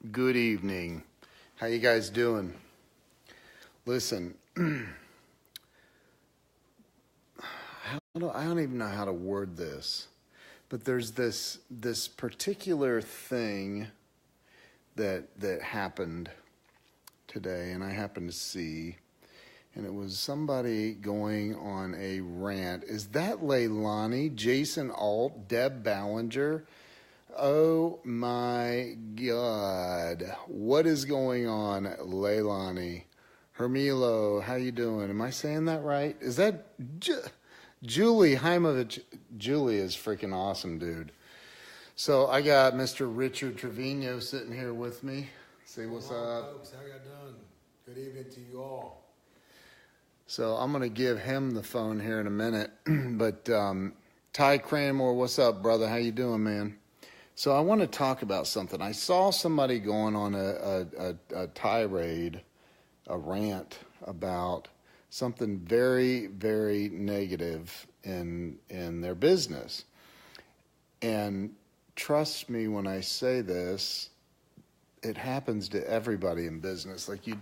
Good evening. How you guys doing? Listen, I don't even know how to word this, but there's this particular thing that happened today, and I happened to see, and it was somebody going on a rant. Is that Leilani, Jason Alt, Deb Ballinger? Oh my God. What is going on, Leilani? Hermilo, how you doing? Am I saying that right? Is that Julie Heimovich? Julie is freaking awesome, dude. So I got Mr. Richard Trevino sitting here with me. Say what's up. Folks, how y'all doing? Good evening to you all. So I'm going to give him the phone here in a minute. But Ty Cranmore, what's up, brother? How you doing, man? So I want to talk about something. I saw somebody going on a tirade, a rant about something very, very negative in their business. And trust me when I say this, it happens to everybody in business. Like you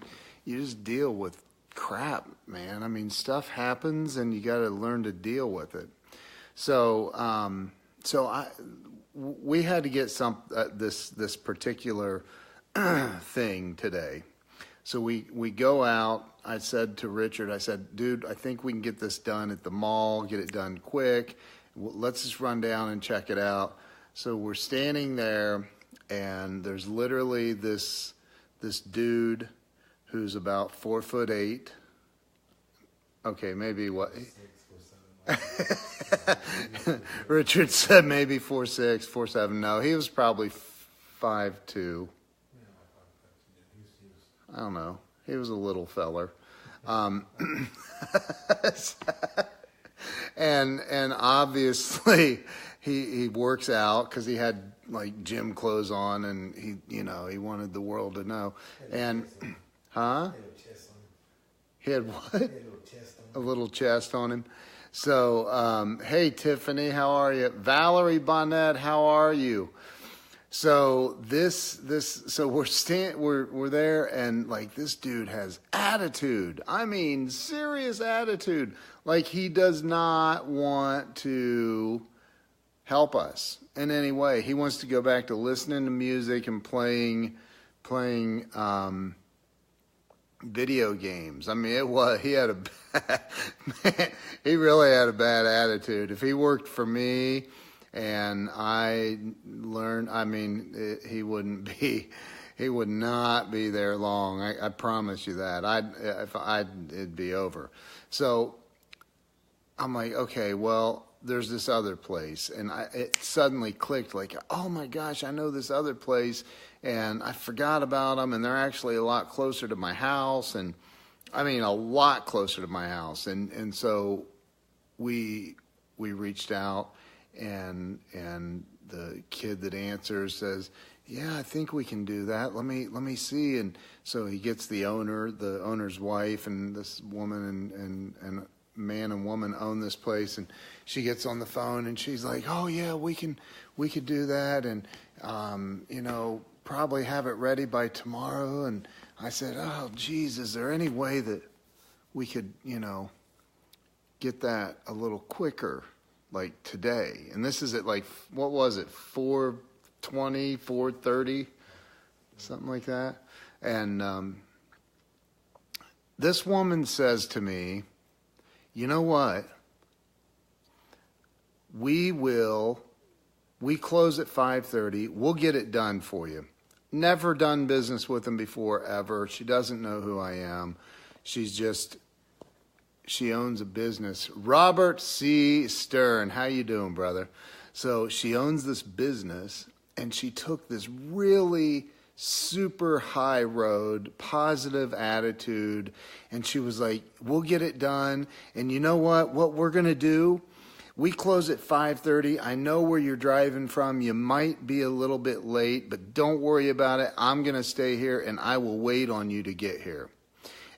just deal with crap, man. I mean, stuff happens and you got to learn to deal with it. So we had to get this particular thing today. So we go out. I said to Richard, I said, dude, I think we can get this done at the mall, get it done quick. Let's just run down and check it out. So we're standing there, and there's literally this dude who's about 4'8". Okay, maybe what? Richard said maybe 4'6", 4'7". No, he was probably 5'2". I don't know. He was a little feller. And obviously he works out because he had like gym clothes on, and he wanted the world to know. And he had what? A little chest on him. So, hey, Tiffany, how are you? Valerie Bonnet, how are you? So so we're there, and like this dude has attitude. I mean, serious attitude. Like he does not want to help us in any way. He wants to go back to listening to music and playing video games. I mean, he had he really had a bad attitude. If he worked for me and I learned, I mean, he would not be there long. I promise you that. It'd be over. So I'm like, okay, well, there's this other place, and it suddenly clicked like, oh my gosh, I know this other place, and I forgot about them, and they're actually a lot closer to my house, and I mean a lot closer to my house, and so we reached out, and the kid that answers says, yeah, I think we can do that. Let me see, and so he gets the owner's wife, and this woman and man and woman own this place, and she gets on the phone and she's like, oh yeah, we could do that, and probably have it ready by tomorrow. And I said, oh geez, is there any way that we could get that a little quicker, like today? And this is at like, what was it, 4:20, 4:30, something like that. And this woman says to me, you know what? We close at 5:30. We'll get it done for you. Never done business with them before, ever. She doesn't know who I am. She owns a business. Robert C. Stern, how you doing, brother? So she owns this business, and she took this really super high road, positive attitude, and she was like, we'll get it done. And you know what we're going to do? We close at 5:30. I know where you're driving from. You might be a little bit late, but don't worry about it. I'm going to stay here, and I will wait on you to get here.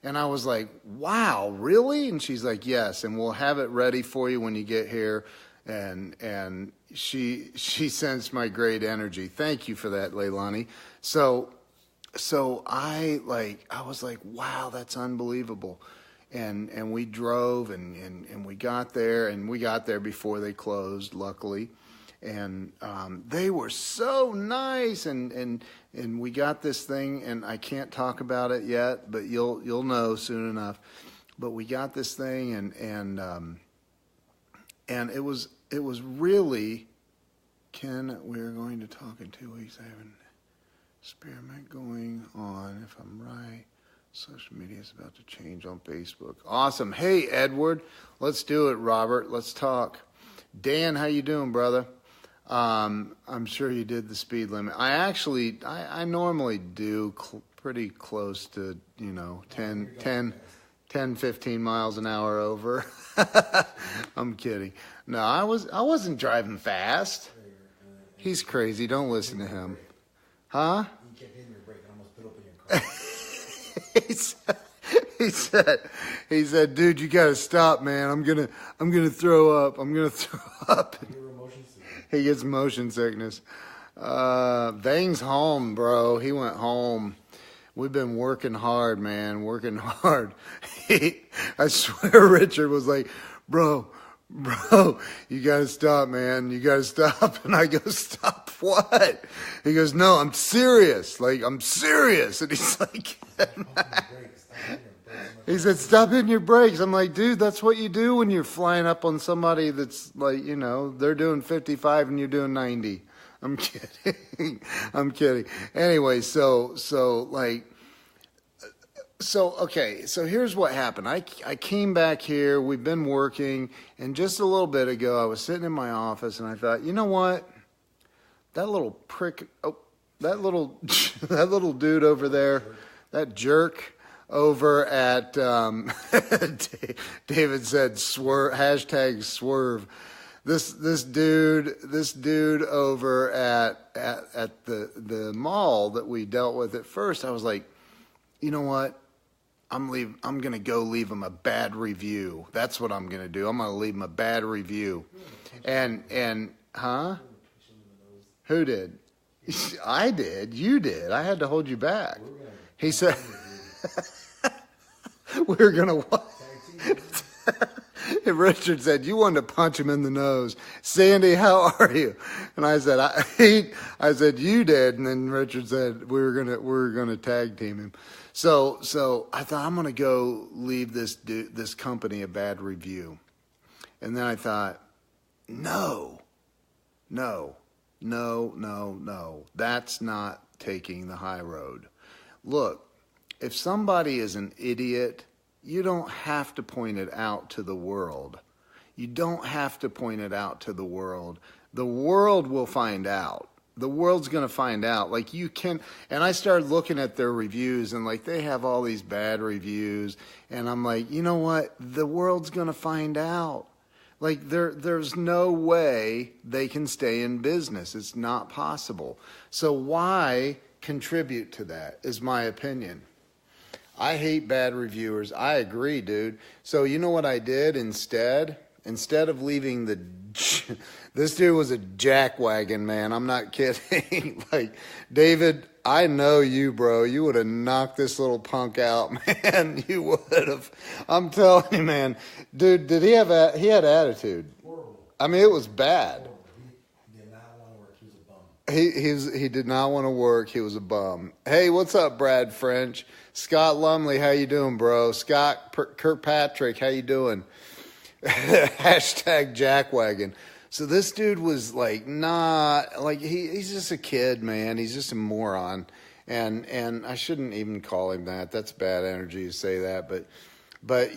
And I was like, wow, really? And she's like, yes, and we'll have it ready for you when you get here. And she sensed my great energy. Thank you for that, Leilani. So so I was like, wow, that's unbelievable. And we drove and we got there, and we got there before they closed, luckily. And they were so nice, and we got this thing, and I can't talk about it yet, but you'll know soon enough. But we got this thing, and it was really, Ken, we're going to talk in 2 weeks. I have an experiment going on, if I'm right. Social media is about to change on Facebook. Awesome. Hey, Edward, let's do it. Robert, let's talk. Dan, how you doing, brother? I'm sure you did the speed limit. I normally do pretty close to, 10, 15 miles an hour over. I'm kidding. No, I wasn't driving fast. He's crazy. Don't listen to him. Huh? You kept hitting your brake. I almost put open your car. he said, dude, you gotta stop, man. I'm gonna throw up. I'm gonna throw up. You were motion sickness. He gets motion sickness. Vang's home, bro. He went home. We've been working hard, man. Working hard. I swear Richard was like, bro, you gotta stop, man. You gotta stop. And I go, stop what? He goes, no, I'm serious. Like, I'm serious. And he's like, he said, stop hitting your brakes. I'm like, dude, that's what you do when you're flying up on somebody that's like, they're doing 55 and you're doing 90. I'm kidding. I'm kidding. Anyway, okay, so here's what happened. I came back here, we've been working, and just a little bit ago I was sitting in my office and I thought, you know what? That little prick, that little dude over there, that jerk over at, David said swerve, hashtag swerve. This dude over at the mall that we dealt with at first, I was like, you know what? I'm going to go leave him a bad review. That's what I'm going to do. I'm going to leave him a bad review. And huh? Who did? I did. You did. I had to hold you back. He said, we're going to what? And Richard said, you wanted to punch him in the nose. Sandy, how are you? And I said, I said, you did. And then Richard said, we're gonna tag team him. So I thought, I'm gonna go leave this company a bad review. And then I thought, no. That's not taking the high road. Look, if somebody is an idiot, you don't have to point it out to the world. You don't have to point it out to the world. The world will find out. The world's going to find out. Like, you can, and I started looking at their reviews, and like, they have all these bad reviews, and I'm like, you know what? The world's going to find out. Like, there's no way they can stay in business. It's not possible. So why contribute to that, is my opinion. I hate bad reviewers. I agree, dude. So you know what I did instead? Instead of leaving this dude was a jackwagon, man. I'm not kidding. Like, David, I know you, bro. You would have knocked this little punk out, man. You would have. I'm telling you, man. Dude, he had attitude. Horrible. I mean, it was bad. Horrible. He did not want to work. He was a bum. He did not want to work. He was a bum. Hey, what's up, Brad French? Scott Lumley, how you doing, bro? Scott Kirkpatrick, how you doing? Hashtag jackwagon. So this dude was like, he's just a kid, man. He's just a moron. And I shouldn't even call him that. That's bad energy to say that. But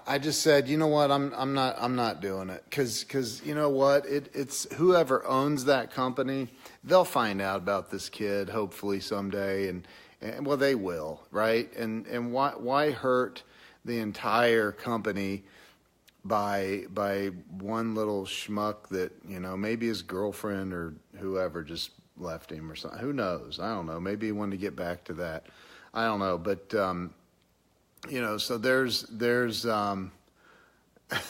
I just said, you know what? I'm not doing it. Cause you know what? It's whoever owns that company, they'll find out about this kid hopefully someday. And well, they will, right? And why hurt the entire company by one little schmuck that, maybe his girlfriend or whoever just left him or something. Who knows? I don't know. Maybe he wanted to get back to that. I don't know. But, so there's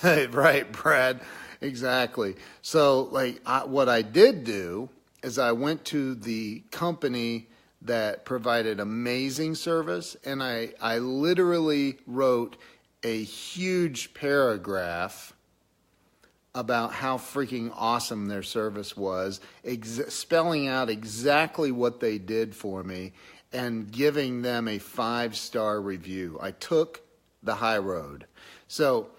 right, Brad, exactly. So what I did do is I went to the company that provided amazing service, and I literally wrote a huge paragraph about how freaking awesome their service was, spelling out exactly what they did for me and giving them a 5-star review. I took the high road. So,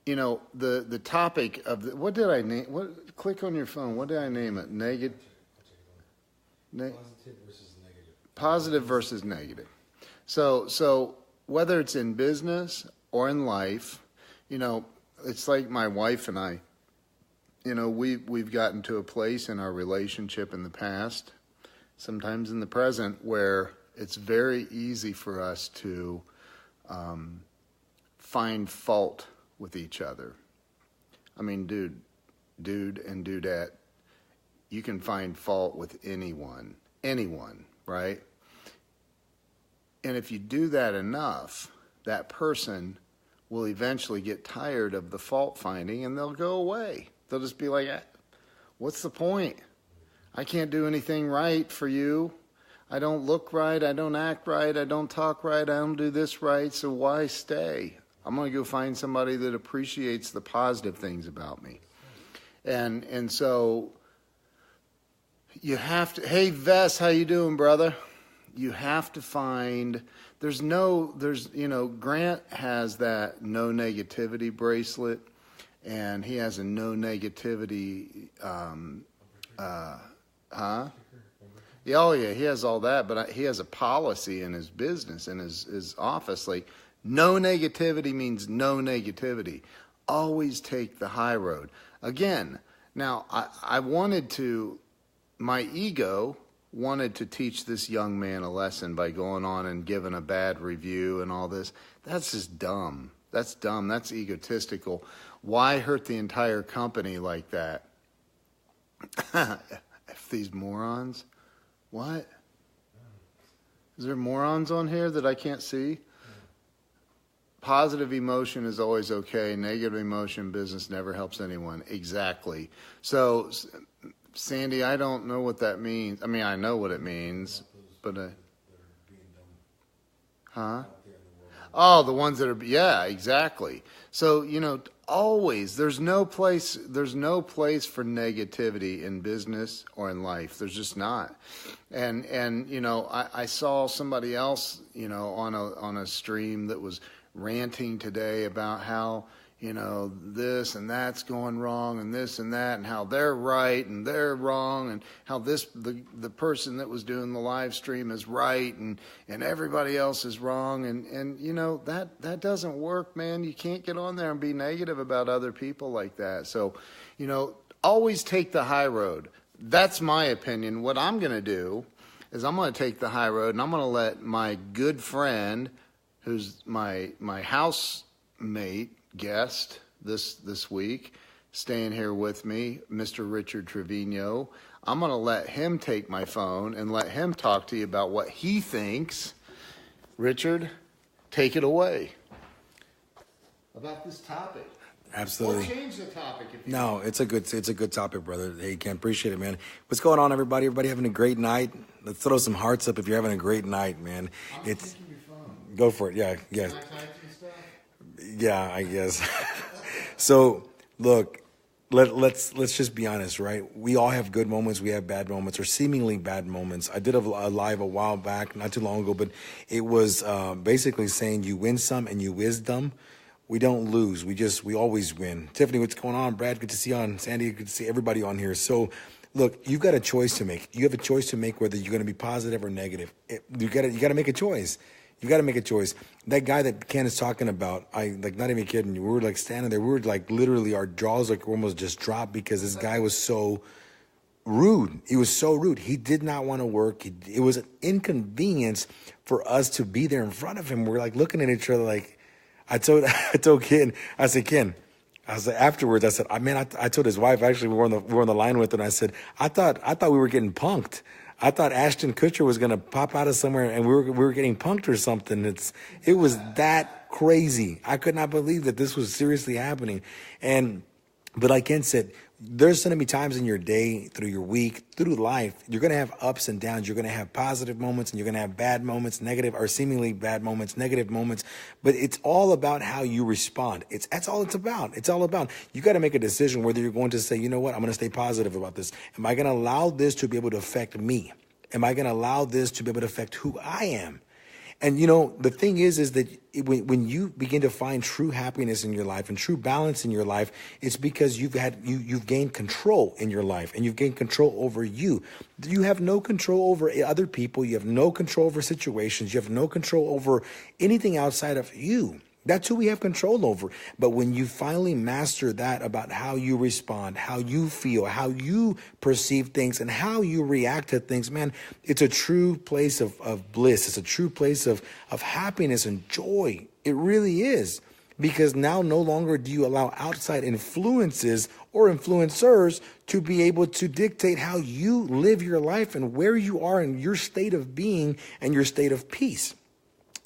the topic of what did I name? Click on your phone. What did I name it? Positive versus negative. So whether it's in business or in life, it's like my wife and I, we've gotten to a place in our relationship in the past, sometimes in the present, where it's very easy for us to find fault with each other. I mean, dude and dudette, you can find fault with anyone, right? And if you do that enough, that person will eventually get tired of the fault finding and they'll go away. They'll just be like, what's the point? I can't do anything right for you. I don't look right. I don't act right. I don't talk right. I don't do this right. So why stay? I'm going to go find somebody that appreciates the positive things about me. And so you have to, hey, Vess, how you doing, brother? You have to find, Grant has that no negativity bracelet, and he has a no negativity, Yeah, oh yeah, he has all that, but he has a policy in his business, in his office, like no negativity means no negativity. Always take the high road. Again, now my ego wanted to teach this young man a lesson by going on and giving a bad review and all this. That's just dumb. That's dumb. That's egotistical. Why hurt the entire company like that? If these morons, what? Is there morons on here that I can't see? Positive emotion is always okay. Negative emotion, business never helps anyone. Exactly. So, Sandy, I don't know what that means. I mean, I know what it means, but Oh, the ones that are, yeah, exactly. So, always, there's no place for negativity in business or in life. There's just not. And I saw somebody else, on a stream that was ranting today about how, this and that's going wrong and this and that, and how they're right and they're wrong, and how the person that was doing the live stream is right and everybody else is wrong. And that doesn't work, man. You can't get on there and be negative about other people like that. So, always take the high road. That's my opinion. What I'm going to do is I'm going to take the high road, and I'm going to let my good friend, who's my housemate, guest this week, staying here with me, Mr. Richard Trevino. I'm going to let him take my phone and let him talk to you about what he thinks. Richard, take it away. About this topic. Absolutely. Or change the topic if you No, it's a good topic, brother. Hey, Ken, appreciate it, man. What's going on, everybody? Everybody having a great night? Let's throw some hearts up if you're having a great night, man. It's taking your phone. Go for it. Yeah. Can I type some stuff? Yeah, I guess. So, look, let's just be honest, right? We all have good moments. We have bad moments, or seemingly bad moments. I did a live a while back, not too long ago, but it was basically saying you win some and you wisdom. We don't lose. We always win. Tiffany, what's going on? Brad, good to see you on. Sandy, good to see everybody on here. So, look, you've got a choice to make. You have a choice to make whether you're going to be positive or negative. You got to make a choice. You got to make a choice. That guy that Ken is talking about, not even kidding you. We were standing there. We were literally, our jaws almost just dropped because this guy was so rude. He was so rude. He did not want to work. It was an inconvenience for us to be there in front of him. We're looking at each other I told Ken, I said, Ken, afterwards, I said, I told his wife, actually, we were on the line with her, and I said, I thought we were getting punked. I thought Ashton Kutcher was going to pop out of somewhere and we were getting punked or something. It was that crazy. I could not believe that this was seriously happening. And But like Ken said, there's going to be times in your day, through your week, through life, you're going to have ups and downs. You're going to have positive moments and you're going to have bad moments, negative or seemingly bad moments, negative moments. But it's all about how you respond. That's all it's about. It's all about, you got to make a decision whether you're going to say, you know what, I'm going to stay positive about this. Am I going to allow this to be able to affect me? Am I going to allow this to be able to affect who I am? And, the thing is that when you begin to find true happiness in your life and true balance in your life, it's because you've gained control in your life and you've gained control over you. You have no control over other people. You have no control over situations. You have no control over anything outside of you. That's who we have control over. But when you finally master that about how you respond, how you feel, how you perceive things, and how you react to things, man, it's a true place of bliss. It's a true place of happiness and joy. It really is. Because now no longer do you allow outside influences or influencers to be able to dictate how you live your life and where you are in your state of being and your state of peace.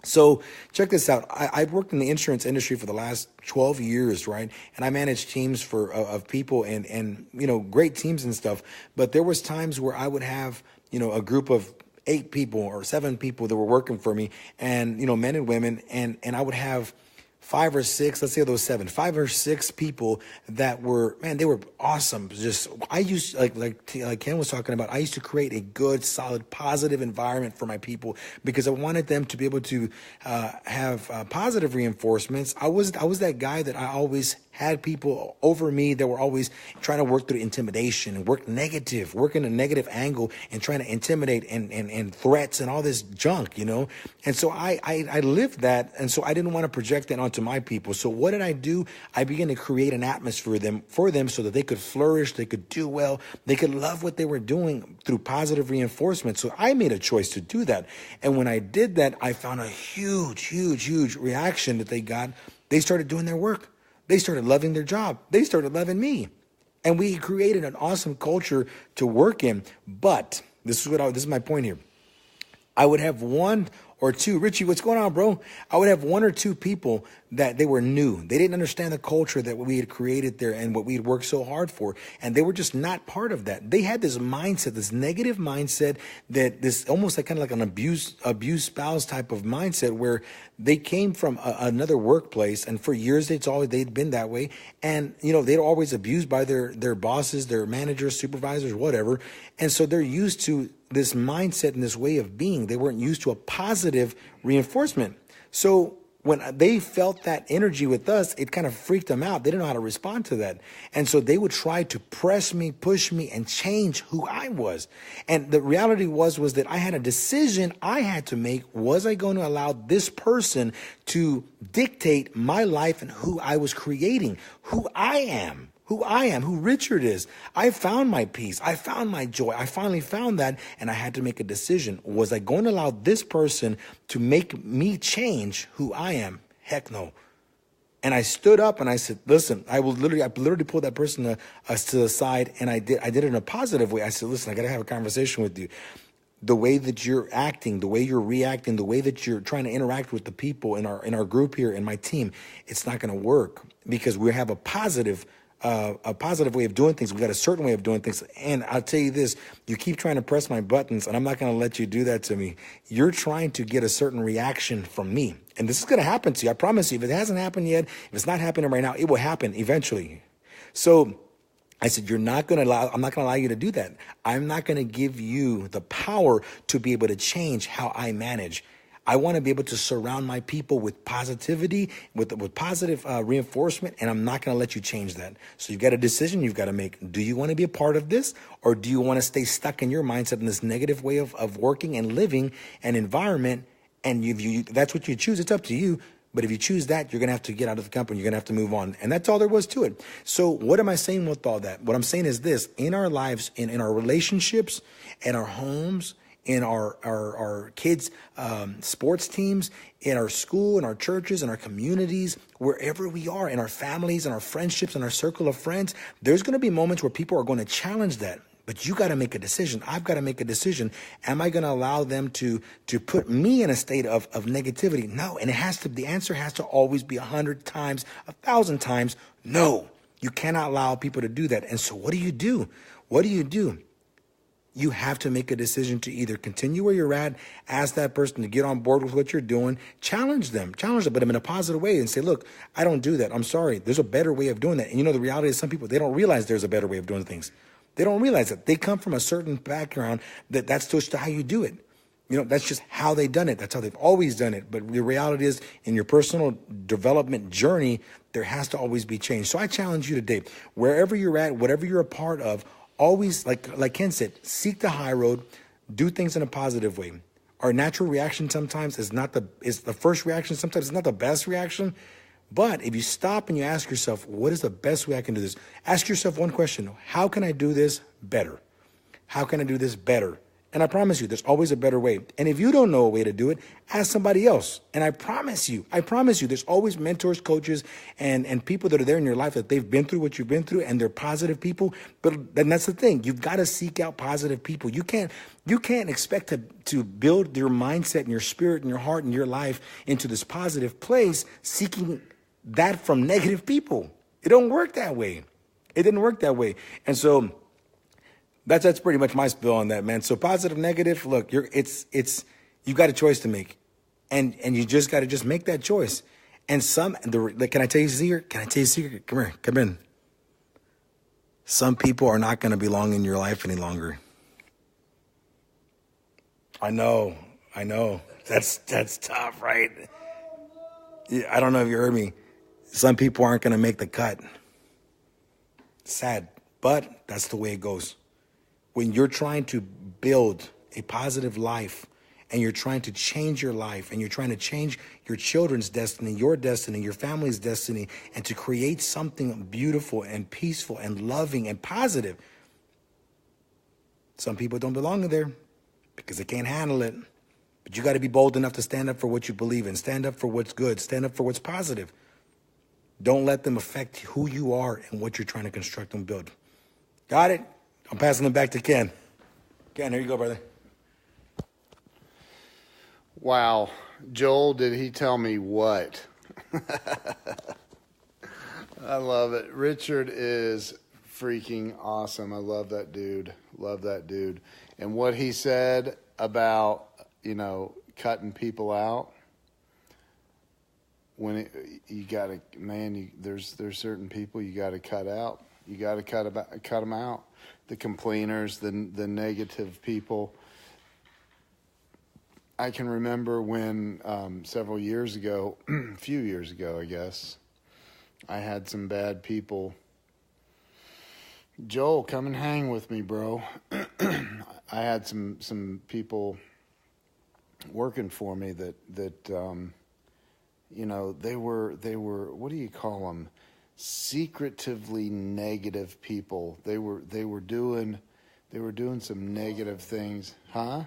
So check this out. I've worked in the insurance industry for the last 12 years, right? And I managed teams of people and great teams and stuff. But there was times where I would have, a group of 8 people or 7 people that were working for me and, men and women. And I would have 5 or 6, let's say those 7, 5 or 6 people that were, man, they were awesome. Just, I used, like Ken was talking about, I used to create a good, solid, positive environment for my people because I wanted them to be able to have positive reinforcements. I was that guy that I always had people over me that were always trying to work through intimidation and work in a negative angle and trying to intimidate and threats and all this junk, And so I lived that. And so I didn't want to project that onto my people. So what did I do? I began to create an atmosphere for them so that they could flourish, they could do well, they could love what they were doing through positive reinforcement. So I made a choice to do that. And when I did that, I found a huge reaction that they got. They started doing their work. They started loving their job. They started loving me. And we created an awesome culture to work in. But this is my point here. I would have 1 or 2, Richie, what's going on, bro? I would have 1 or 2 people that they were new. They didn't understand the culture that we had created there and what we had worked so hard for. And they were just not part of that. They had this mindset, this negative mindset, that this almost like kind of like an abused spouse type of mindset where they came from another workplace. And for years, they'd been that way. And, they're always abused by their bosses, their managers, supervisors, whatever. And so they're used to this mindset and this way of being. They weren't used to a positive reinforcement. So when they felt that energy with us, it kind of freaked them out. They didn't know how to respond to that. And so they would try to press me, push me, and change who I was. And the reality was that I had a decision I had to make. Was I going to allow this person to dictate my life and who I was creating, who I am? Who Richard is. I found my peace. I found my joy. I finally found that, and I had to make a decision. Was I going to allow this person to make me change who I am? Heck no. And I stood up and I said, listen, I literally pulled that person to the side, and I did it in a positive way. I said, listen, I got to have a conversation with you. The way that you're acting, the way you're reacting, the way that you're trying to interact with the people in our group here, in my team, it's not going to work because we have a positive way of doing things. We got a certain way of doing things. And I'll tell you this, you keep trying to press my buttons and I'm not going to let you do that to me. You're trying to get a certain reaction from me. And this is going to happen to you. I promise you, if it hasn't happened yet, if it's not happening right now, it will happen eventually. So I said, I'm not going to allow you to do that. I'm not going to give you the power to be able to change how I manage. I want to be able to surround my people with positivity, with positive reinforcement, and I'm not going to let you change that. So you've got a decision you've got to make. Do you want to be a part of this, or do you want to stay stuck in your mindset in this negative way of working and living and environment? And if that's what you choose, it's up to you. But if you choose that, you're going to have to get out of the company. You're going to have to move on. And that's all there was to it. So what am I saying with all that? What I'm saying is this: in our lives, in our relationships, in our homes, in our kids' sports teams, in our school, in our churches, in our communities, wherever we are, in our families, in our friendships, in our circle of friends, there's going to be moments where people are going to challenge that. But you got to make a decision. I've got to make a decision. Am I going to allow them to put me in a state of negativity? No. And the answer has to always be 100 times, 1,000 times, no. You cannot allow people to do that. And so what do you do? What do you do? You have to make a decision to either continue where you're at, ask that person to get on board with what you're doing, challenge them, but them in a positive way and say, look, I don't do that. I'm sorry. There's a better way of doing that. And you know, the reality is some people, they don't realize there's a better way of doing things. They don't realize that. They come from a certain background that's just how you do it. You know, that's just how they've done it. That's how they've always done it. But the reality is, in your personal development journey, there has to always be change. So I challenge you today, wherever you're at, whatever you're a part of, always, like Ken said, seek the high road, do things in a positive way. Our natural reaction sometimes is the first reaction. Sometimes it's not the best reaction. But if you stop and you ask yourself, what is the best way I can do this? Ask yourself one question. How can I do this better? How can I do this better? And I promise you, there's always a better way. And if you don't know a way to do it, ask somebody else. And I promise you, there's always mentors, coaches, and people that are there in your life that they've been through what you've been through, and they're positive people. But then that's the thing. You've got to seek out positive people. You can't expect to build your mindset and your spirit and your heart and your life into this positive place seeking that from negative people. It don't work that way. It didn't work that way. And so that's pretty much my spill on that, man. So positive, negative, look, you got a choice to make. And you just got to just make that choice. And can I tell you a secret? Can I tell you a secret? Come here, come in. Some people are not going to belong in your life any longer. I know. That's tough, right? Yeah, I don't know if you heard me. Some people aren't going to make the cut. Sad, but that's the way it goes. When you're trying to build a positive life and you're trying to change your life and you're trying to change your children's destiny, your family's destiny, and to create something beautiful and peaceful and loving and positive, some people don't belong in there because they can't handle it. But you got to be bold enough to stand up for what you believe in, stand up for what's good, stand up for what's positive. Don't let them affect who you are and what you're trying to construct and build. Got it? I'm passing it back to Ken. Ken, here you go, brother. Wow. Joel, did he tell me what? I love it. Richard is freaking awesome. I love that dude. And what he said about, cutting people out. There's certain people you got to cut out. You got to cut them out. The complainers, the negative people. I can remember when several years ago, a few years ago, I guess, I had some bad people. Joel, come and hang with me, bro. I had some people working for me that they were what do you call them? Secretively negative people. They were doing some negative things, huh?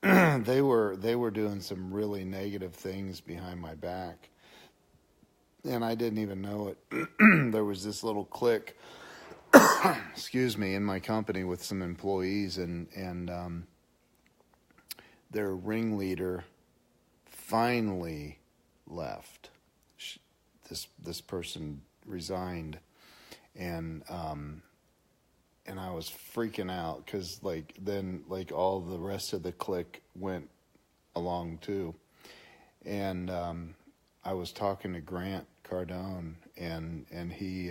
They were doing some really negative things behind my back, and I didn't even know it. There was this little clique, excuse me, in my company with some employees, and their ringleader finally left. This person resigned, and I was freaking out because then all the rest of the clique went along too, and I was talking to Grant Cardone, and he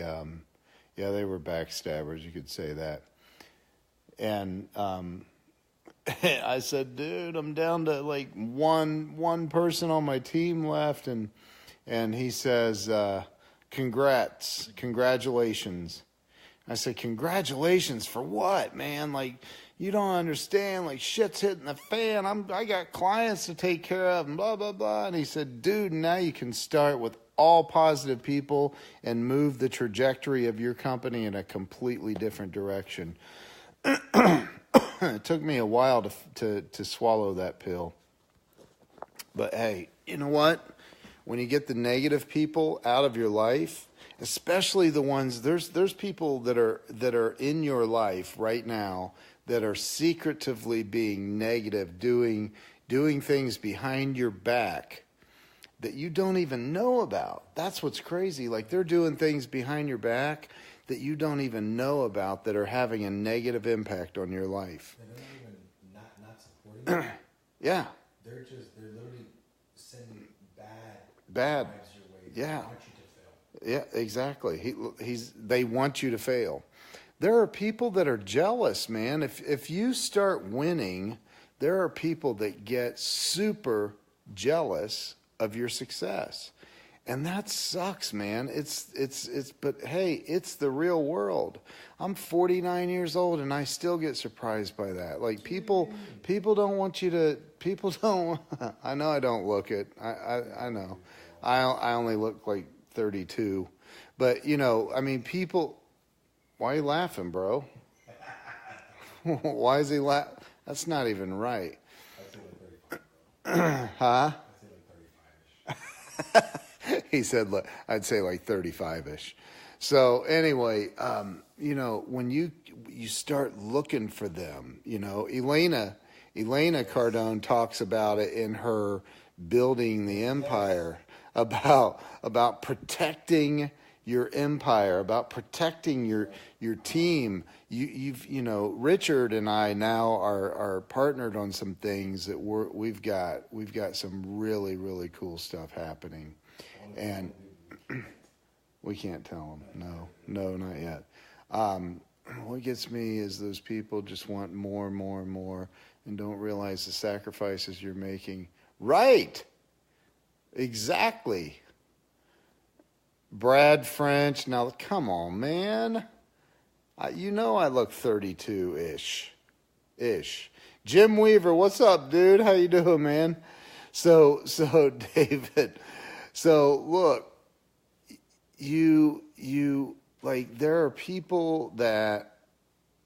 they were backstabbers, you could say that, and I said, dude, I'm down to one person on my team left, and he says, congratulations. I said, congratulations for what, man? You don't understand. Shit's hitting the fan. I got clients to take care of, and blah, blah, blah. And he said, dude, now you can start with all positive people and move the trajectory of your company in a completely different direction. It took me a while to swallow that pill. But hey, you know what? When you get the negative people out of your life, especially the ones, there's people that are in your life right now that are secretively being negative, doing things behind your back that you don't even know about. That's what's crazy. Like they're doing things behind your back that you don't even know about that are having a negative impact on your life. And they're not even not supporting you. Yeah. They're literally sending Bad. vibes your way. Yeah. They want you to fail. Yeah, exactly. They want you to fail. There are people that are jealous, man. If you start winning, there are people that get super jealous of your success. And that sucks, man. But hey, it's the real world. I'm 49 years old and I still get surprised by that. Like people don't want you to, people don't, I know I don't look it. I know. I only look like 32. But you know, I mean, people, why are you laughing, bro? Why is he laughing? That's not even right. Huh? He said, I'd say like 35-ish. So anyway, you know, when you start looking for them, you know, Elena Cardone talks about it in her Building the Empire, about protecting your empire, about protecting your team. You know, Richard and I now are partnered on some things that we've got some really, really cool stuff happening. And we can't tell them. No, not yet. What gets me is those people just want more and more and more and don't realize the sacrifices you're making. Right. Exactly. Brad French. Now, come on, man. You know I look 32-ish. Jim Weaver, what's up, dude? How you doing, man? So David... So look, you like there are people that,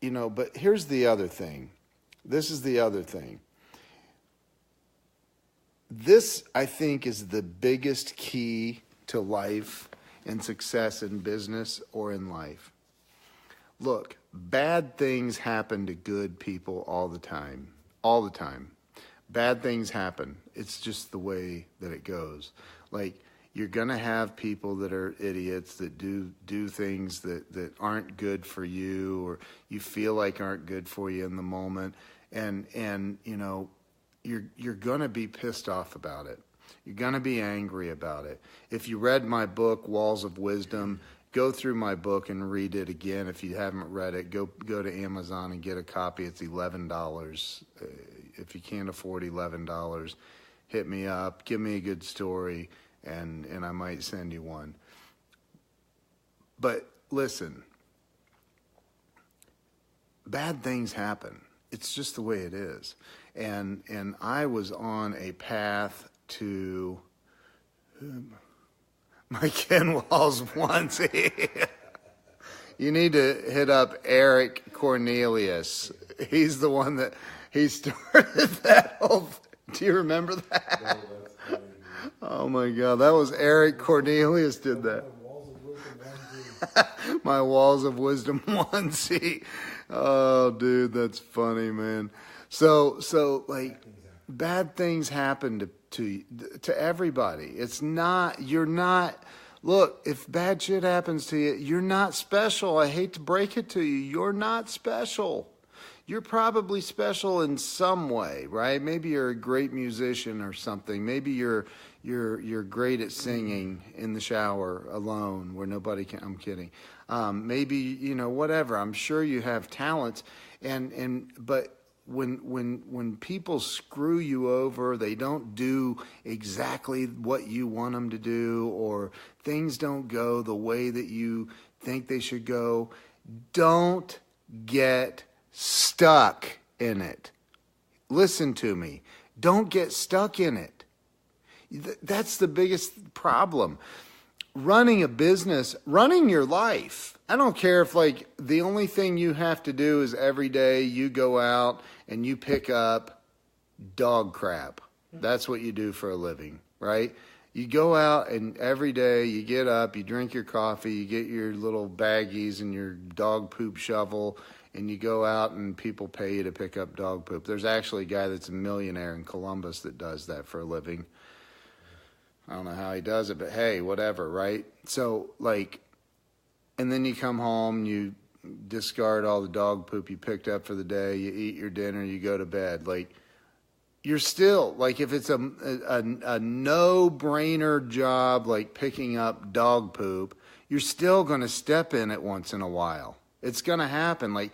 you know, but here's the other thing. This is the other thing. This, I think, is the biggest key to life and success in business or in life. Look, bad things happen to good people all the time. All the time. Bad things happen. It's just the way that it goes. Like, you're going to have people that are idiots that do things that aren't good for you or you feel like aren't good for you in the moment. And you know, you're going to be pissed off about it. You're going to be angry about it. If you read my book, Walls of Wisdom, go through my book and read it again. If you haven't read it, go to Amazon and get a copy. It's $11. If you can't afford $11, hit me up, give me a good story, and I might send you one. But listen, bad things happen. It's just the way it is. And I was on a path to my Ken Walls onesie. You need to hit up Eric Cornelius. He's the one that he started that whole. Do you remember that? No, that's funny, dude. Oh my God, that was Eric Cornelius did that. My Walls of Wisdom onesie. Oh, dude, that's funny, man. So like, bad things happen to everybody. It's not, you're not. Look, if bad shit happens to you, you're not special. I hate to break it to you. You're not special. You're probably special in some way, right? Maybe you're a great musician or something. Maybe you're great at singing in the shower alone where nobody can. I'm kidding. Maybe, you know, whatever. I'm sure you have talents, but when people screw you over, they don't do exactly what you want them to do, or things don't go the way that you think they should go, don't get stuck in it. Listen to me. Don't get stuck in it. That's the biggest problem. Running a business, running your life. I don't care if like the only thing you have to do is every day you go out and you pick up dog crap. That's what you do for a living, right? You go out and every day you get up, you drink your coffee, you get your little baggies and your dog poop shovel, and you go out and people pay you to pick up dog poop. There's actually a guy that's a millionaire in Columbus that does that for a living. I don't know how he does it, but hey, whatever, right? So, like, and then you come home, you discard all the dog poop you picked up for the day, you eat your dinner, you go to bed. Like, you're still, like, if it's a no-brainer job, like picking up dog poop, you're still going to step in it once in a while. It's going to happen. Like,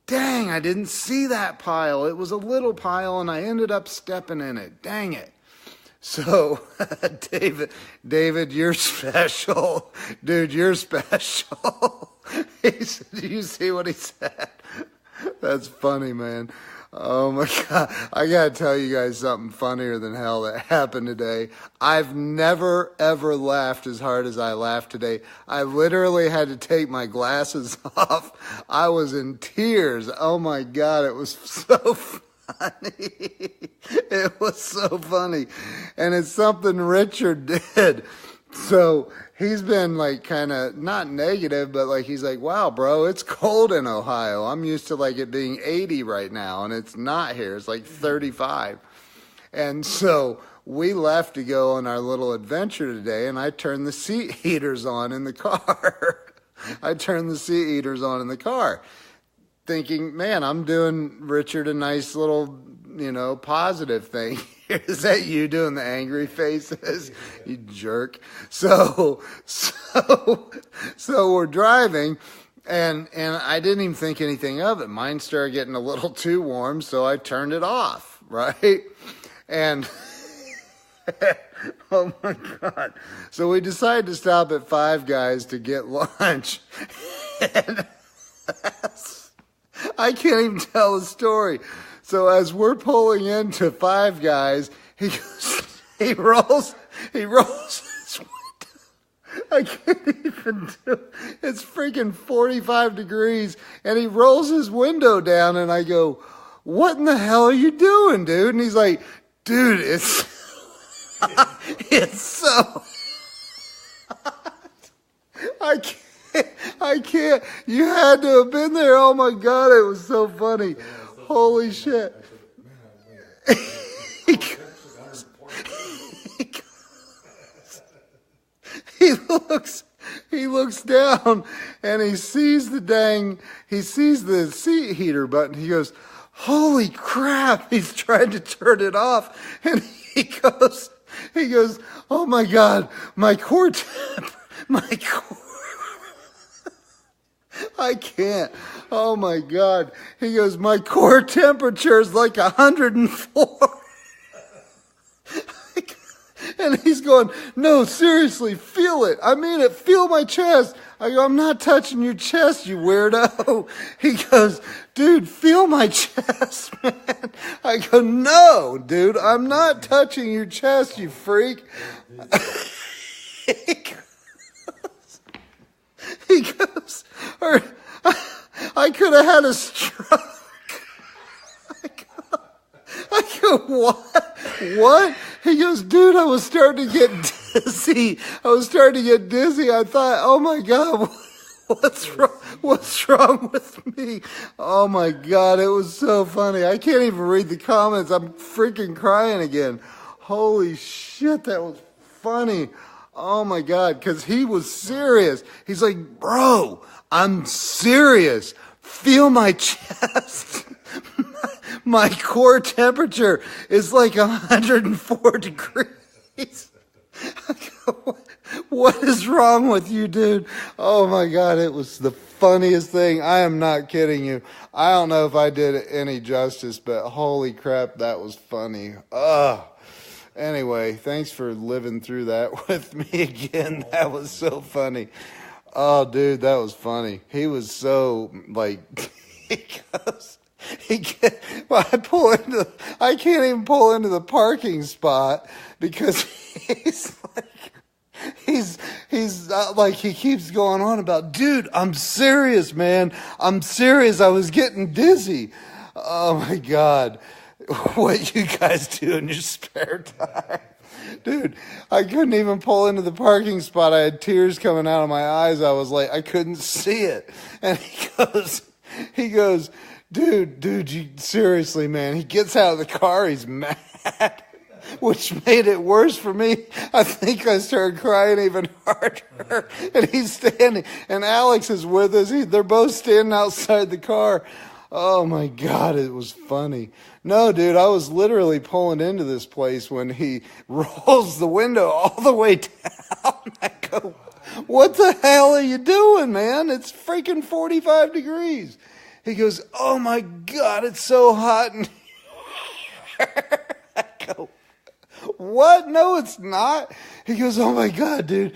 dang, I didn't see that pile. It was a little pile, and I ended up stepping in it. Dang it. So, David, you're special. Dude, you're special. He said, do you see what he said? That's funny, man. Oh my God. I gotta tell you guys something funnier than hell that happened today. I've never ever laughed as hard as I laughed today. I literally had to take my glasses off. I was in tears. Oh my God. It was so funny. It was so funny. And it's something Richard did. So he's been like kind of not negative, but like he's like, wow, bro, it's cold in Ohio. I'm used to like it being 80 right now, and it's not here. It's like 35. And so we left to go on our little adventure today, and I turned the seat heaters on in the car. Thinking, man, I'm doing Richard a nice little, positive thing. Is that you doing the angry faces? You jerk. So we're driving, and I didn't even think anything of it. Mine started getting a little too warm, so I turned it off, right? And oh my God. So we decided to stop at Five Guys to get lunch. And I can't even tell the story. So as we're pulling into Five Guys, he rolls his window. I can't even do it. It's freaking 45 degrees, and he rolls his window down, and I go, what in the hell are you doing, dude? And he's like, dude, it's so I can't. You had to have been there. Oh my God, it was so funny. Holy shit. He looks down, and he sees the seat heater button. He goes, holy crap. He's trying to turn it off. And he goes, oh my God, my core I can't. Oh my God. He goes, my core temperature is like 104. And he's going, no, seriously, feel it. I mean it. Feel my chest. I go, I'm not touching your chest, you weirdo. He goes, dude, feel my chest, man. I go, no, dude, I'm not touching your chest, you freak. He goes, or I could have had a stroke. I go, what? What? He goes, dude, I was starting to get dizzy. I thought, oh my God, what's wrong with me? Oh my God, it was so funny. I can't even read the comments. I'm freaking crying again. Holy shit, that was funny. Oh my God, because he was serious. He's like, bro, I'm serious. Feel my chest. My core temperature is like 104 degrees. What is wrong with you, dude? Oh my God, it was the funniest thing. I am not kidding you. I don't know if I did it any justice, but holy crap, that was funny. Anyway, thanks for living through that with me again. That was so funny. Oh, dude, that was funny. He was so, like, I can't even pull into the parking spot because he's like, he keeps going on about, dude, I'm serious, man. I'm serious. I was getting dizzy. Oh my God. What you guys do in your spare time. Dude, I couldn't even pull into the parking spot. I had tears coming out of my eyes. I was like, I couldn't see it. And he goes, dude, you seriously, man. He gets out of the car. He's mad. which made it worse for me. I think I started crying even harder. And he's standing, and Alex is with us. They're both standing outside the car. Oh my God, it was funny. No, dude, I was literally pulling into this place when he rolls the window all the way down. I go, what the hell are you doing, man? It's freaking 45 degrees. He goes, oh my God, it's so hot in here. I go, what? No, it's not. He goes, oh my God, dude.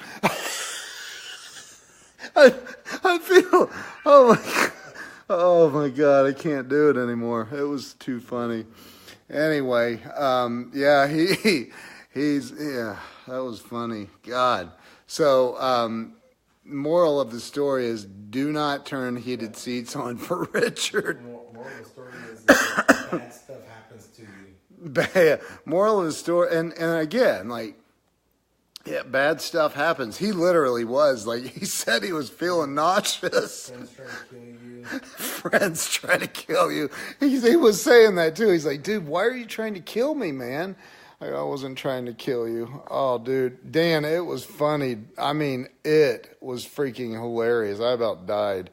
I feel, oh my God, I can't do it anymore. It was too funny. Anyway, yeah, yeah, that was funny. God. So, moral of the story is do not turn heated seats on for Richard. Moral of the story is that bad stuff happens to you. Moral of the story, and again, like, yeah, bad stuff happens. He literally was, like, he said he was feeling nauseous. Friends try to kill you. Friends try to kill you. He was saying that too. He's like, dude, why are you trying to kill me, man? I wasn't trying to kill you. Oh, dude. Dan, it was funny. I mean, it was freaking hilarious. I about died.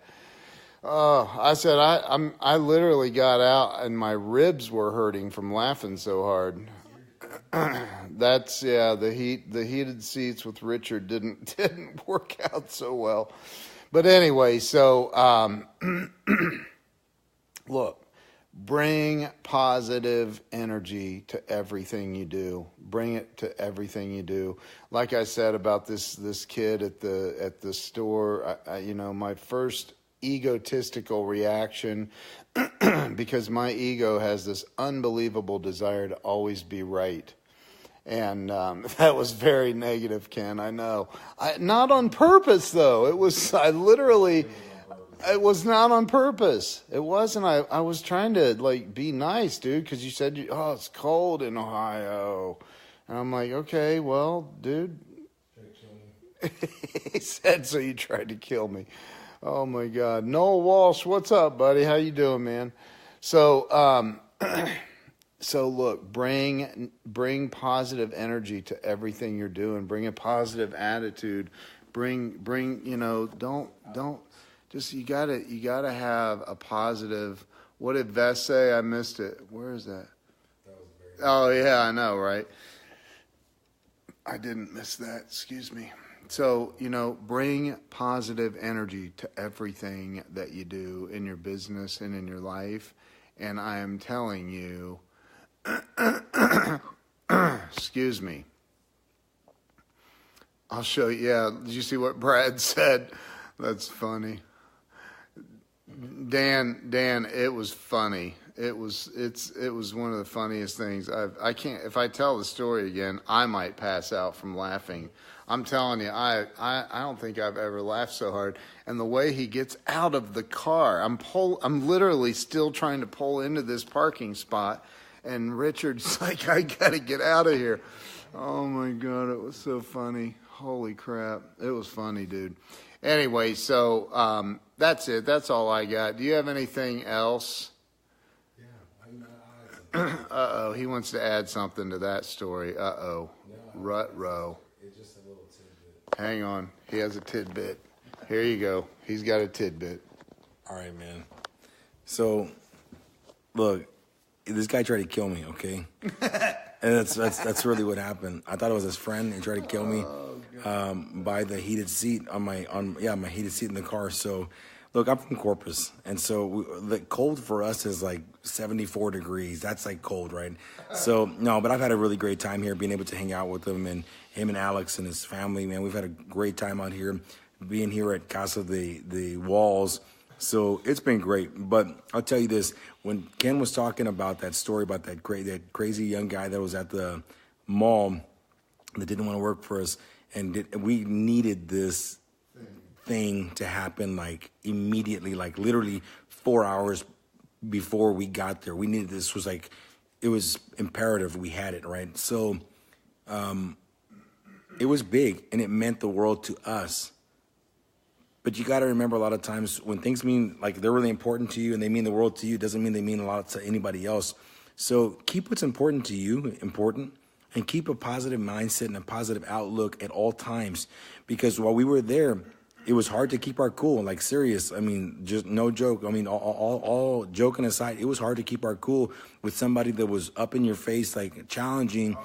Oh, I said, I literally got out and my ribs were hurting from laughing so hard. That's, yeah, the heated seats with Richard didn't work out so well. But anyway, so, look. Bring positive energy to everything you do. Bring it to everything you do. Like I said about this kid at the store, you know, my first egotistical reaction, because my ego has this unbelievable desire to always be right. And that was very negative, Ken, I know. Not on purpose, though. It was not on purpose. It wasn't. I was trying to, like, be nice, dude, because you said, oh, it's cold in Ohio. And I'm like, okay, well, dude. He said, so you tried to kill me. Oh, my God. Noel Walsh, what's up, buddy? How you doing, man? So, so look, bring positive energy to everything you're doing. Bring a positive attitude. Bring, you know, don't. Just you gotta have a positive. What did Vess say? I missed it. Where is that? Oh yeah, I know, right? I didn't miss that. Excuse me. So, you know, bring positive energy to everything that you do in your business and in your life. And I am telling you, excuse me. I'll show you. Yeah, did you see what Brad said? That's funny. Dan, it was funny. It was one of the funniest things. I can't, if I tell the story again, I might pass out from laughing. I'm telling you, I don't think I've ever laughed so hard. And the way he gets out of the car, I'm literally still trying to pull into this parking spot, and Richard's like, I gotta get out of here. Oh my God, it was so funny. Holy crap. It was funny, dude. Anyway, so that's it. That's all I got. Do you have anything else? Yeah, I'm not. Uh-oh, he wants to add something to that story. Uh-oh. No, Rut-row. it's just a little tidbit. Hang on. He has a tidbit. Here you go. He's got a tidbit. All right, man. So, look, this guy tried to kill me, okay? And that's really what happened. I thought it was his friend. He tried to kill me by the heated seat on my heated seat in the car. So, look, I'm from Corpus, and so the cold for us is like 74 degrees. That's like cold, right? So no, but I've had a really great time here, being able to hang out with him and Alex and his family. Man, we've had a great time out here, being here at Casa the Walls. So it's been great. But I'll tell you this: when Ken was talking about that story about that crazy young guy that was at the mall that didn't want to work for us, and we needed this thing to happen like immediately, like literally 4 hours before we got there. We needed this. Was like, it was imperative we had it, right? So it was big, and it meant the world to us. But you got to remember, a lot of times when things mean like they're really important to you and they mean the world to you, doesn't mean they mean a lot to anybody else. So keep what's important to you important. and keep a positive mindset and a positive outlook at all times. Because while we were there, it was hard to keep our cool, like serious. I mean, just no joke. I mean, all joking aside, it was hard to keep our cool with somebody that was up in your face, like challenging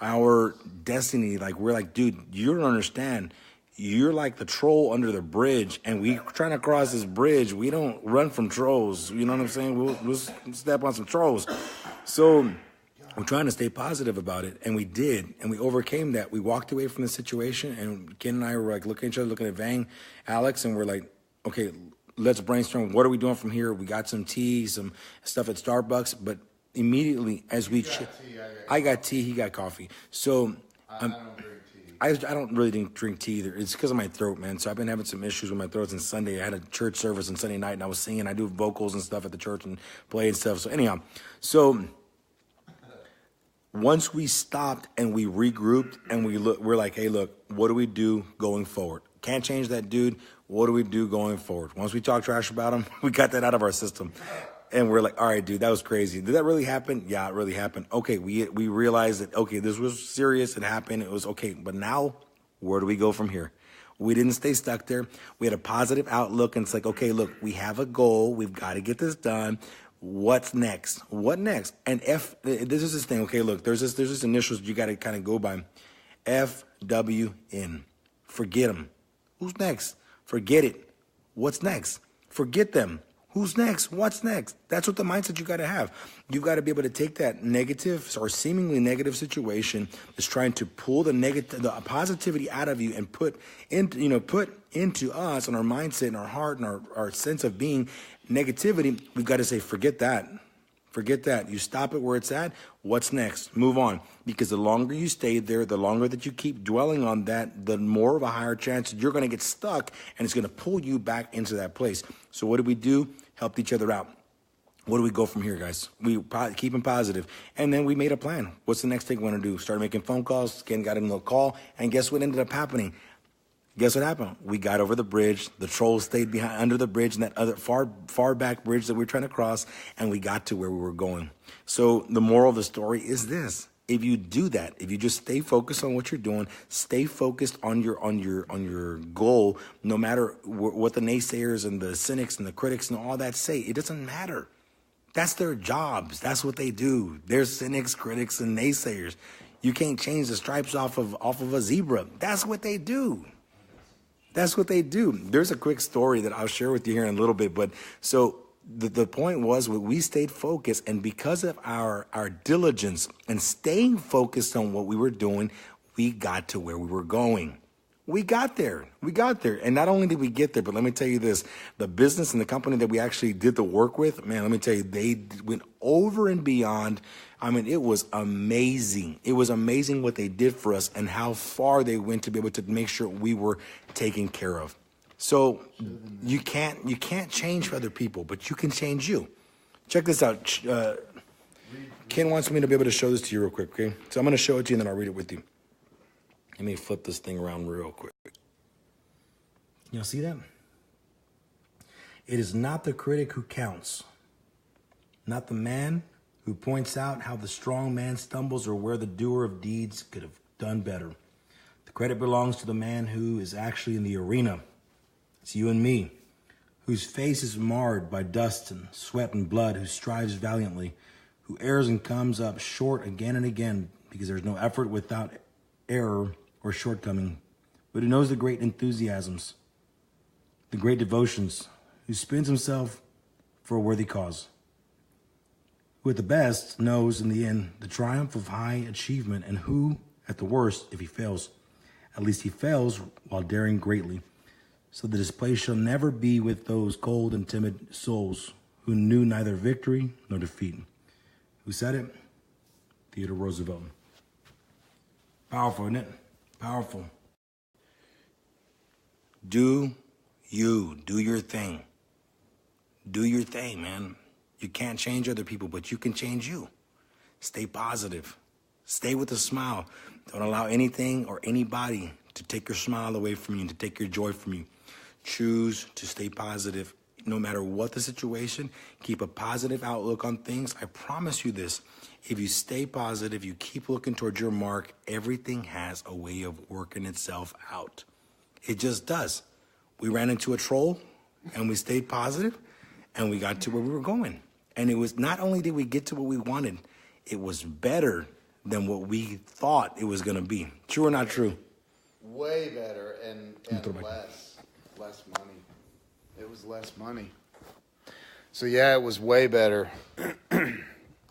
our destiny. Like, we're like, dude, you don't understand. You're like the troll under the bridge, and we trying to cross this bridge. We don't run from trolls. You know what I'm saying? We'll step on some trolls. So we're trying to stay positive about it, and we did, and we overcame that. We walked away from the situation, and Ken and I were like looking at each other, looking at Vang, Alex, and we're like, okay, let's brainstorm. What are we doing from here? We got some tea, some stuff at Starbucks, but immediately as we, I got tea, he got coffee. So I don't drink tea. I don't really drink tea either. It's because of my throat, man. So I've been having some issues with my throat since Sunday. I had a church service on Sunday night, and I was singing. I do vocals and stuff at the church and play and stuff. So anyhow, so once we stopped and we regrouped and we're like, hey, look, what do we do going forward? Can't change that dude. What do we do going forward? Once we talk trash about him, we got that out of our system. And we're like, all right, dude, that was crazy. Did that really happen? Yeah, it really happened. Okay, we realized that, okay, this was serious. It happened. It was okay. But now, where do we go from here? We didn't stay stuck there. We had a positive outlook. And it's like, okay, look, we have a goal. We've got to get this done. What's next? What next? And this is this thing. Okay, look, there's this initials you got to kind of go by. FWN. Forget them. Who's next? Forget it. What's next? Forget them. Who's next? What's next? That's what the mindset you got to have. You got to be able to take that negative or seemingly negative situation that's trying to pull the positivity out of you and put into us and our mindset and our heart and our sense of being negativity. We've got to say, forget that. Forget that. You stop it where it's at. What's next? Move on. Because the longer you stay there, the longer that you keep dwelling on that, the more of a higher chance that you're going to get stuck, and it's going to pull you back into that place. So what did we do? Helped each other out. What do we go from here, guys? We keep them positive. And then we made a plan. What's the next thing we want to do? Started making phone calls. Ken got a little call. And guess what ended up happening? Guess what happened? We got over the bridge. The trolls stayed behind under the bridge and that other far back bridge that we were trying to cross, and we got to where we were going. So the moral of the story is this: if you do that, if you just stay focused on what you're doing, stay focused on your goal, no matter what the naysayers and the cynics and the critics and all that say, it doesn't matter. That's their jobs. That's what they do. They're cynics, critics, and naysayers. You can't change the stripes off of a zebra. That's what they do. That's what they do. There's a quick story that I'll share with you here in a little bit. But so the point was we stayed focused, and because of our diligence and staying focused on what we were doing, we got to where we were going. We got there. And not only did we get there, but let me tell you this, the business and the company that we actually did the work with, man, let me tell you, they went over and beyond. I mean, it was amazing. It was amazing what they did for us and how far they went to be able to make sure we were taken care of. So you can't change for other people, but you can change you. Check this out. Ken wants me to be able to show this to you real quick, okay? So I'm going to show it to you and then I'll read it with you. Let me flip this thing around real quick. Y'all see that? It is not the critic who counts, not the man who points out how the strong man stumbles or where the doer of deeds could have done better. The credit belongs to the man who is actually in the arena. It's you and me, whose face is marred by dust and sweat and blood, who strives valiantly, who errs and comes up short again and again because there's no effort without error or shortcoming, but who knows the great enthusiasms, the great devotions, who spends himself for a worthy cause, who at the best knows in the end the triumph of high achievement, and who, at the worst, if he fails, at least he fails while daring greatly, so that his place shall never be with those cold and timid souls who knew neither victory nor defeat. Who said it? Theodore Roosevelt. Powerful, isn't it? Powerful. Do your thing. Do your thing, man. You can't change other people, but you can change you. Stay positive. Stay with a smile. Don't allow anything or anybody to take your smile away from you, to take your joy from you. Choose to stay positive. No matter what the situation, keep a positive outlook on things. I promise you this. If you stay positive, you keep looking towards your mark, everything has a way of working itself out. It just does. We ran into a troll and we stayed positive and we got to where we were going. And it was not only did we get to what we wanted, it was better than what we thought it was going to be. True or not true? Way better and less money. It was less money. So yeah, it was way better.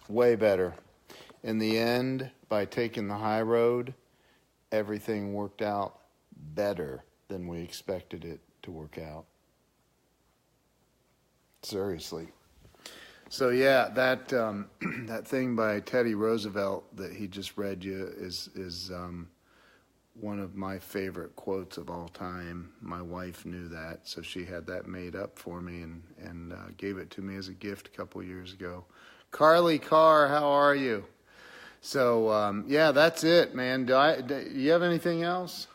Way better. In the end, by taking the high road, everything worked out better than we expected it to work out. Seriously. So yeah, that that thing by Teddy Roosevelt that he just read you is one of my favorite quotes of all time. My wife knew that, so she had that made up for me and gave it to me as a gift a couple years ago. Carly Carr, how are you? So yeah, that's it, man. Do you have anything else?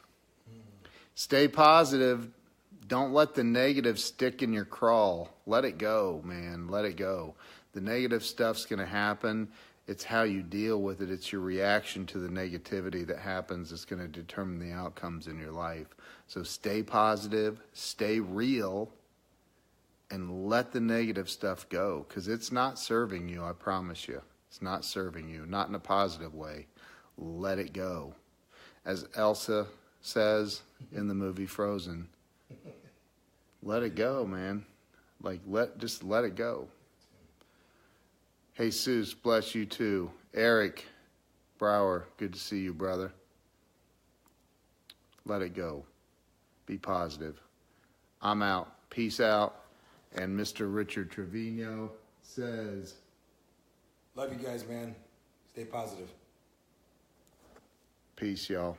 Stay positive. Don't let the negative stick in your crawl. Let it go, man. Let it go. The negative stuff's going to happen. It's how you deal with it. It's your reaction to the negativity that happens that's going to determine the outcomes in your life. So stay positive, stay real, and let the negative stuff go, because it's not serving you, I promise you. It's not serving you, not in a positive way. Let it go. As Elsa says in the movie Frozen, let it go, man. Just let it go. Jesus, bless you too. Eric Brower, good to see you, brother. Let it go. Be positive. I'm out. Peace out. And Mr. Richard Trevino says, Love you guys, man. Stay positive. peace, y'all.